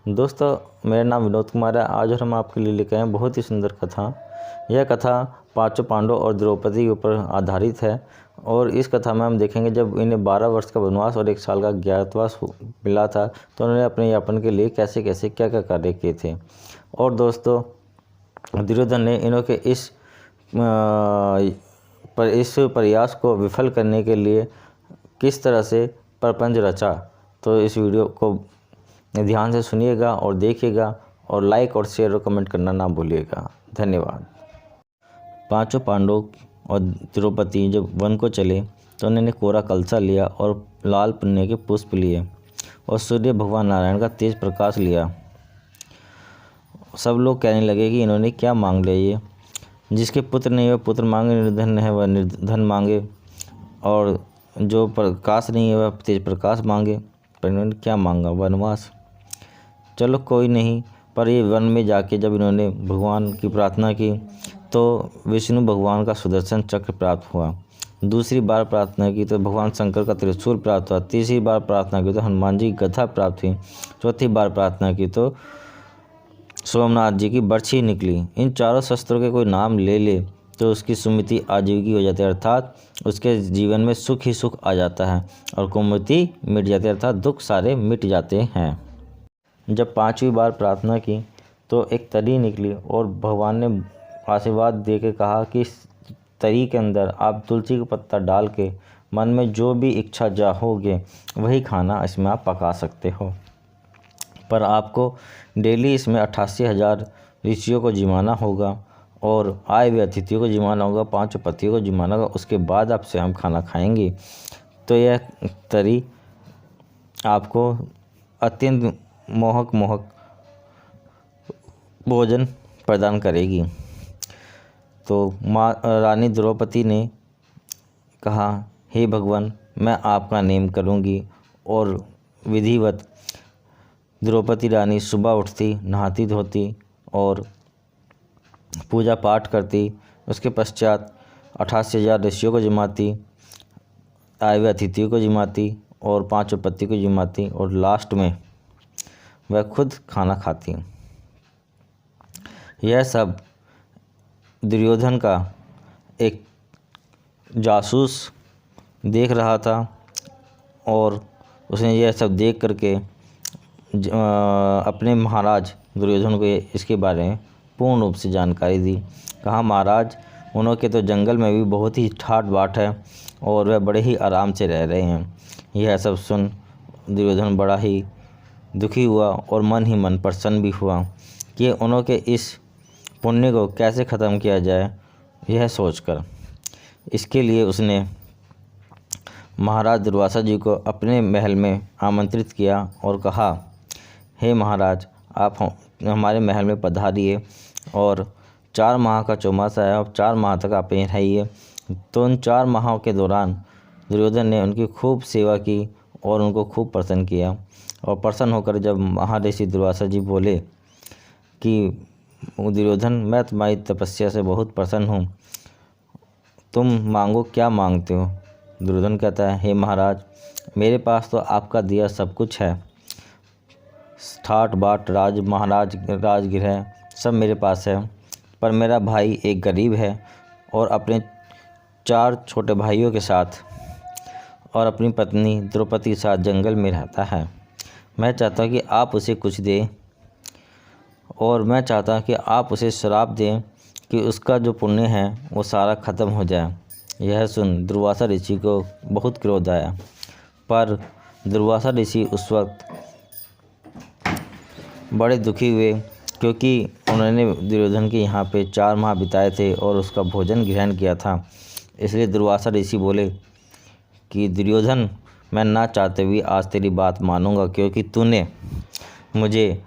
दोस्तों, मेरा नाम विनोद कुमार है। आज और हम आपके लिए लेकर आए हैं बहुत ही सुंदर कथा। यह कथा पांचों पांडवों और द्रौपदी के ऊपर आधारित है। और इस कथा में हम देखेंगे जब इन्हें 12 वर्ष का वनवास और 1 साल का ज्ञातवास मिला था तो उन्होंने अपने यापन के लिए कैसे कैसे क्या क्या कार्य किए थे। और दोस्तों, दुर्योधन ने इन्हों के इस प्रयास को विफल करने के लिए किस तरह से प्रपंच रचा, तो इस वीडियो को ध्यान से सुनिएगा और देखिएगा और लाइक और शेयर और कमेंट करना ना भूलिएगा। धन्यवाद। पांचों पांडव और द्रौपदी जब वन को चले तो उन्होंने कोरा कलसा लिया और लाल पुण्य के पुष्प लिए और सूर्य भगवान नारायण का तेज प्रकाश लिया। सब लोग कहने लगे कि इन्होंने क्या मांग लिया, ये जिसके पुत्र नहीं वह पुत्र मांगे, निर्धन है वह निर्धन मांगे, और जो प्रकाश नहीं है वह तेज प्रकाश मांगे। पर इन्होंने क्या मांगा? वनवास। चलो कोई नहीं, पर ये वन में जाके जब इन्होंने भगवान की प्रार्थना की तो विष्णु भगवान का सुदर्शन चक्र प्राप्त हुआ। दूसरी बार प्रार्थना की तो भगवान शंकर का त्रिशूल प्राप्त हुआ। तीसरी बार प्रार्थना की तो हनुमान जी की गदा प्राप्त हुई। चौथी बार प्रार्थना की तो सोमनाथ जी की बर्छी निकली। इन चारों शस्त्रों के कोई नाम ले ले तो उसकी सुमति आजीविकी हो जाती है, अर्थात उसके जीवन में सुख ही सुख आ जाता है और कुमति मिट जाती है, अर्थात दुख सारे मिट जाते हैं। जब 5वीं बार प्रार्थना की तो एक तरी निकली और भगवान ने आशीर्वाद दे के कहा कि इस तरी के अंदर आप तुलसी का पत्ता डाल के मन में जो भी इच्छा चाहोगे वही खाना इसमें आप पका सकते हो, पर आपको डेली इसमें 88,000 ऋषियों को जिमाना होगा और आए हुए अतिथियों को जिमाना होगा, 5 पतियों को जिमाना होगा, उसके बाद आपसे हम खाना खाएंगे। तो यह तरी आपको अत्यंत मोहक भोजन प्रदान करेगी। तो माँ रानी द्रौपदी ने कहा, हे भगवान, मैं आपका नेम करूँगी। और विधिवत द्रौपदी रानी सुबह उठती, नहाती धोती और पूजा पाठ करती। उसके पश्चात 88,000 ऋषियों को जिमाती, आए हुए अतिथियों को जिमाती और 5 पति को जिमाती और लास्ट में वह खुद खाना खाती। यह सब दुर्योधन का एक जासूस देख रहा था और उसने यह सब देख करके अपने महाराज दुर्योधन को इसके बारे में पूर्ण रूप से जानकारी दी। कहा, महाराज, उन्हों के तो जंगल में भी बहुत ही ठाट बाट है और वह बड़े ही आराम से रह रहे हैं। यह सब सुन दुर्योधन बड़ा ही दुखी हुआ और मन ही मन प्रसन्न भी हुआ कि उन्हों के इस पुण्य को कैसे ख़त्म किया जाए, यह सोचकर। इसके लिए उसने महाराज दुर्वासा जी को अपने महल में आमंत्रित किया और कहा, हे महाराज, आप हमारे महल में पधारिए और 4 माह का चौमासा है और 4 माह तक आप यहीं रहिए। तो उन 4 माहों के दौरान दुर्योधन ने उनकी खूब सेवा की और उनको खूब प्रसन्न किया। और प्रसन्न होकर जब महर्षि दुर्वासा जी बोले कि दुर्योधन, मैं तुम्हारी तपस्या से बहुत प्रसन्न हूँ, तुम मांगो, क्या मांगते हो? दुर्योधन कहता है, हे महाराज, मेरे पास तो आपका दिया सब कुछ है, ठाट बाट राजगृह सब मेरे पास है, पर मेरा भाई एक गरीब है और अपने 4 छोटे भाइयों के साथ और अपनी पत्नी द्रौपदी के साथ जंगल में रहता है। मैं चाहता हूँ कि आप उसे कुछ दें और मैं चाहता हूँ कि आप उसे श्राप दें कि उसका जो पुण्य है वो सारा ख़त्म हो जाए। यह सुन दुर्वासा ऋषि को बहुत क्रोध आया, पर दुर्वासा ऋषि उस वक्त बड़े दुखी हुए क्योंकि उन्होंने दुर्योधन के यहाँ पे 4 माह बिताए थे और उसका भोजन ग्रहण किया था। इसलिए दुर्वासा ऋषि बोले कि दुर्योधन, मैं ना चाहते हुए आज तेरी बात मानूंगा, क्योंकि तूने मुझे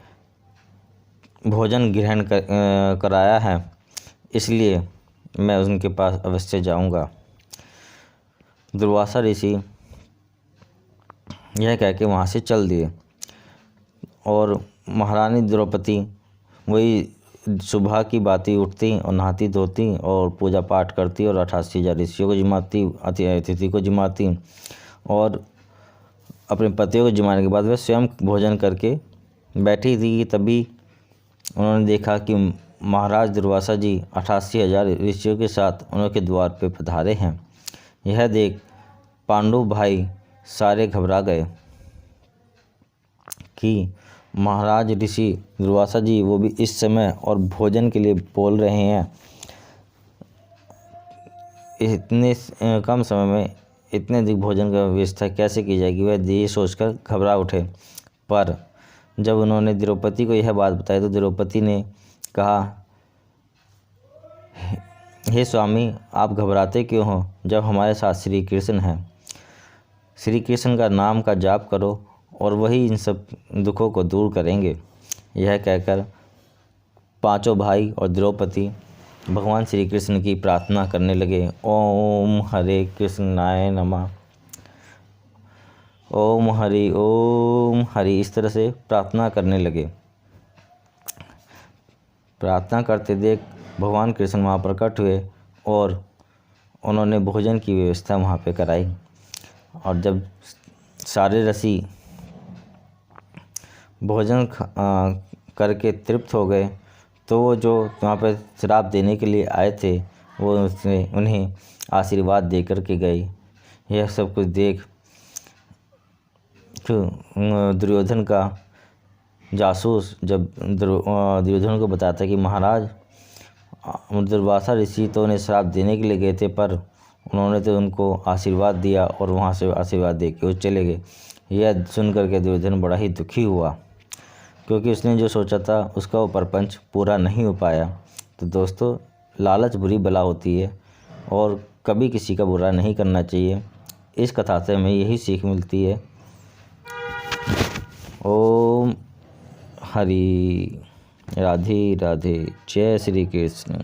भोजन ग्रहण कराया है, इसलिए मैं उनके पास अवश्य जाऊंगा। दुर्वासा ऋषि यह कह के वहाँ से चल दिए और महारानी द्रौपदी वही सुबह की बात ही उठती और नहाती धोती और पूजा पाठ करती और 88,000 ऋषियों को जिमाती, अतिथि को जिमाती और अपने पतियों को जिमाने के बाद वह स्वयं भोजन करके बैठी थी तभी उन्होंने देखा कि महाराज दुर्वासा जी 88,000 ऋषियों के साथ उनके द्वार पे पधारे हैं। यह देख पांडु भाई सारे घबरा गए कि महाराज ऋषि दुर्वासा जी वो भी इस समय और भोजन के लिए बोल रहे हैं। इतने कम समय में इतने अधिक भोजन का व्यवस्था कैसे की जाएगी, वह ये सोचकर घबरा उठे। पर जब उन्होंने द्रौपदी को यह बात बताई तो द्रौपदी ने कहा, हे स्वामी, आप घबराते क्यों हो जब हमारे साथ श्री कृष्ण हैं। श्री कृष्ण का नाम का जाप करो और वही इन सब दुखों को दूर करेंगे। यह कहकर पांचों भाई और द्रौपदी भगवान श्री कृष्ण की प्रार्थना करने लगे। ओम हरे कृष्णाय नमः, ओम हरि, इस तरह से प्रार्थना करने लगे। प्रार्थना करते देख भगवान कृष्ण वहाँ प्रकट हुए और उन्होंने भोजन की व्यवस्था वहाँ पे कराई। और जब सारे ऋषि भोजन करके तृप्त हो गए तो वो जो वहाँ पे श्राप देने के लिए आए थे वो उन्हें आशीर्वाद दे कर के गए। यह सब कुछ देख दुर्योधन का जासूस जब दुर्योधन को बताता कि महाराज दुर्वासा ऋषि तो उन्हें श्राप देने के लिए गए थे पर उन्होंने तो उनको आशीर्वाद दिया और वहाँ से आशीर्वाद दे के वो चले गए। यह सुन करके दुर्योधन बड़ा ही दुखी हुआ क्योंकि उसने जो सोचा था उसका वो प्रपंच पूरा नहीं हो पाया। तो दोस्तों, लालच बुरी बला होती है और कभी किसी का बुरा नहीं करना चाहिए। इस कथा से हमें यही सीख मिलती है। ओम हरि, राधे राधे, जय श्री कृष्ण।